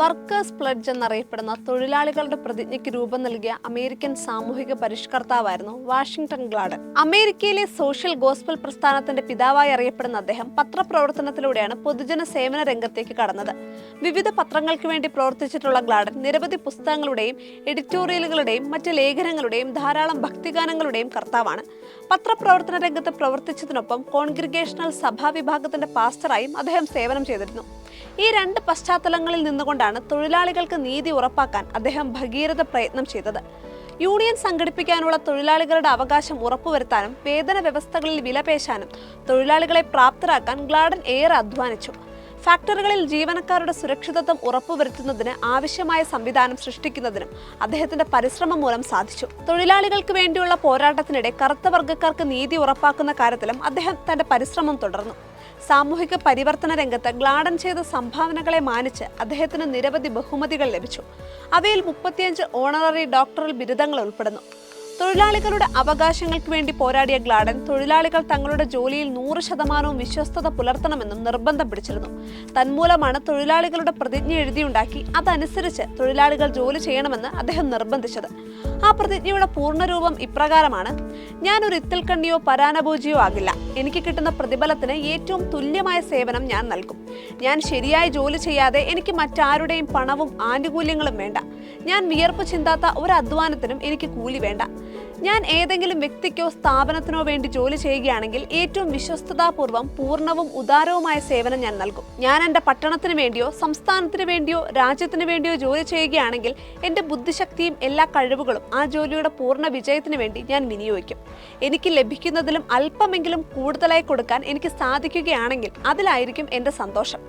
Workers pledge എന്നറിയപ്പെടുന്ന തൊഴിലാളികളുടെ പ്രതിജ്ഞയ്ക്ക് രൂപം നൽകിയ അമേരിക്കൻ സാമൂഹിക പരിഷ്കർത്താവായിരുന്നു വാഷിംഗ്ടൺ ഗ്ലാഡൻ. അമേരിക്കയിലെ സോഷ്യൽ ഗോസ്പൽ പ്രസ്ഥാനത്തിന്റെ പിതാവായി അറിയപ്പെടുന്ന അദ്ദേഹം പത്രപ്രവർത്തനത്തിലൂടെയാണ് പൊതുജന സേവന രംഗത്തേക്ക് കടന്നത്. വിവിധ പത്രങ്ങൾക്ക് വേണ്ടി പ്രവർത്തിച്ചിട്ടുള്ള ഗ്ലാഡൻ നിരവധി പുസ്തകങ്ങളുടെയും എഡിറ്റോറിയലുകളുടെയും മറ്റ് ലേഖനങ്ങളുടെയും ധാരാളം ഭക്തിഗാനങ്ങളുടെയും കർത്താവാണ്. പത്രപ്രവർത്തന രംഗത്ത് പ്രവർത്തിച്ചതിനൊപ്പം കോൺഗ്രിഗേഷണൽ സഭാ വിഭാഗത്തിന്റെ പാസ്റ്ററായും അദ്ദേഹം സേവനം ചെയ്തിരുന്നു. ഈ രണ്ട് പശ്ചാത്തലങ്ങളിൽ നിന്നുകൊണ്ടാണ് തൊഴിലാളികൾക്ക് നീതി ഉറപ്പാക്കാൻ അദ്ദേഹം ഭഗീരഥ പ്രയത്നം ചെയ്തത്. യൂണിയൻ സംഘടിപ്പിക്കാനുള്ള തൊഴിലാളികളുടെ അവകാശം ഉറപ്പുവരുത്താനും വേതന വ്യവസ്ഥകളിൽ വിലപേശാനും തൊഴിലാളികളെ പ്രാപ്തരാക്കാൻ ഗ്ലാഡൻ ഏറെ അധ്വാനിച്ചു. ഫാക്ടറികളിൽ ജീവനക്കാരുടെ സുരക്ഷിതത്വം ഉറപ്പുവരുത്തുന്നതിന് ആവശ്യമായ സംവിധാനം സൃഷ്ടിക്കുന്നതിനും അദ്ദേഹത്തിന്റെ പരിശ്രമം മൂലം സാധിച്ചു. തൊഴിലാളികൾക്ക് വേണ്ടിയുള്ള പോരാട്ടത്തിനിടെ കറുത്ത വർഗ്ഗക്കാർക്ക് നീതി ഉറപ്പാക്കുന്ന കാര്യത്തിലും അദ്ദേഹം തന്റെ പരിശ്രമം തുടർന്നു. സാമൂഹിക പരിവർത്തന രംഗത്ത് ഗ്ലാഡൻ ചെയ്ത സംഭാവനകളെ മാനിച്ച് അദ്ദേഹത്തിന് നിരവധി ബഹുമതികൾ ലഭിച്ചു. അവയിൽ 35 ഓണററി ഡോക്ടറൽ ബിരുദങ്ങൾ ഉൾപ്പെടുന്നു. തൊഴിലാളികളുടെ അവകാശങ്ങൾക്ക് വേണ്ടി പോരാടിയ ഗ്ലാഡൻ തൊഴിലാളികൾ തങ്ങളുടെ ജോലിയിൽ 100% വിശ്വസ്തത പുലർത്തണമെന്നും നിർബന്ധം പിടിച്ചിരുന്നു. തന്മൂലമാണ് തൊഴിലാളികളുടെ പ്രതിജ്ഞ എഴുതിയുണ്ടാക്കി അതനുസരിച്ച് തൊഴിലാളികൾ ജോലി ചെയ്യണമെന്ന് അദ്ദേഹം നിർബന്ധിച്ചത്. ആ പ്രതിജ്ഞയുടെ പൂർണ്ണരൂപം ഇപ്രകാരമാണ്: ഞാൻ ഒരു ഇത്തിൽക്കണ്ണിയോ പരാനഭോജിയോ ആകില്ല. എനിക്ക് കിട്ടുന്ന പ്രതിഫലത്തിന് ഏറ്റവും തുല്യമായ സേവനം ഞാൻ നൽകും. ഞാൻ ശരിയായി ജോലി ചെയ്യാതെ എനിക്ക് മറ്റാരുടെയും പണവും ആനുകൂല്യങ്ങളും വേണ്ട. ഞാൻ വിയർപ്പ് ചിന്താത്ത ഒരു അധ്വാനത്തിനും എനിക്ക് കൂലി വേണ്ട. ഞാൻ ഏതെങ്കിലും വ്യക്തിക്കോ സ്ഥാപനത്തിനോ വേണ്ടി ജോലി ചെയ്യുകയാണെങ്കിൽ ഏറ്റവും വിശ്വസ്തതാപൂർവ്വം പൂർണ്ണവും ഉദാരവുമായ സേവനം ഞാൻ നൽകും. ഞാൻ എൻ്റെ പട്ടണത്തിന് വേണ്ടിയോ സംസ്ഥാനത്തിന് വേണ്ടിയോ രാജ്യത്തിന് വേണ്ടിയോ ജോലി ചെയ്യുകയാണെങ്കിൽ എൻ്റെ ബുദ്ധിശക്തിയും എല്ലാ കഴിവുകളും ആ ജോലിയുടെ പൂർണ്ണ വിജയത്തിന് വേണ്ടി ഞാൻ വിനിയോഗിക്കും. എനിക്ക് ലഭിക്കുന്നതിലും അല്പമെങ്കിലും കൂടുതലായി കൊടുക്കാൻ എനിക്ക് സാധിക്കുകയാണെങ്കിൽ അതിലായിരിക്കും എൻ്റെ സന്തോഷം.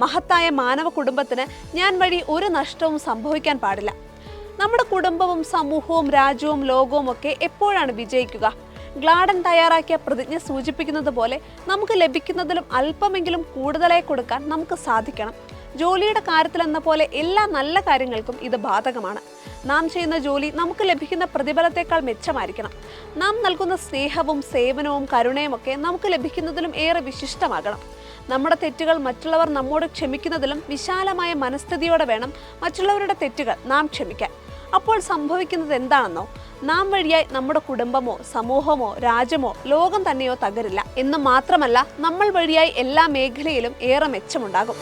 മഹത്തായ മാനവ കുടുംബത്തിന് ഞാൻ വഴി ഒരു നഷ്ടവും സംഭവിക്കാൻ പാടില്ല. നമ്മുടെ കുടുംബവും സമൂഹവും രാജ്യവും ലോകവും ഒക്കെ എപ്പോഴാണ് വിജയിക്കുക? ഗ്ലാഡൻ തയ്യാറാക്കിയ പ്രതിജ്ഞ സൂചിപ്പിക്കുന്നത് പോലെ നമുക്ക് ലഭിക്കുന്നതിലും അല്പമെങ്കിലും കൂടുതലായി കൊടുക്കാൻ നമുക്ക് സാധിക്കണം. ജോലിയുടെ കാര്യത്തിലെന്ന പോലെ എല്ലാ നല്ല കാര്യങ്ങൾക്കും ഇത് ബാധകമാണ്. നാം ചെയ്യുന്ന ജോലി നമുക്ക് ലഭിക്കുന്ന പ്രതിഫലത്തേക്കാൾ മെച്ചമായിരിക്കണം. നാം നൽകുന്ന സ്നേഹവും സേവനവും കരുണയും ഒക്കെ നമുക്ക് ലഭിക്കുന്നതിലും ഏറെ വിശിഷ്ടമാകണം. നമ്മുടെ തെറ്റുകൾ മറ്റുള്ളവർ നമ്മോട് ക്ഷമിക്കുന്നതിലും വിശാലമായ മനസ്ഥിതിയോടെ വേണം മറ്റുള്ളവരുടെ തെറ്റുകൾ നാം ക്ഷമിക്കാൻ. അപ്പോൾ സംഭവിക്കുന്നത് എന്താണെന്നോ, നാം വഴിയായി നമ്മുടെ കുടുംബമോ സമൂഹമോ രാജ്യമോ ലോകം തന്നെയോ തകരില്ല എന്ന് മാത്രമല്ല, നമ്മൾ വഴിയായി എല്ലാ മേഖലയിലും ഏറെ മെച്ചമുണ്ടാകും.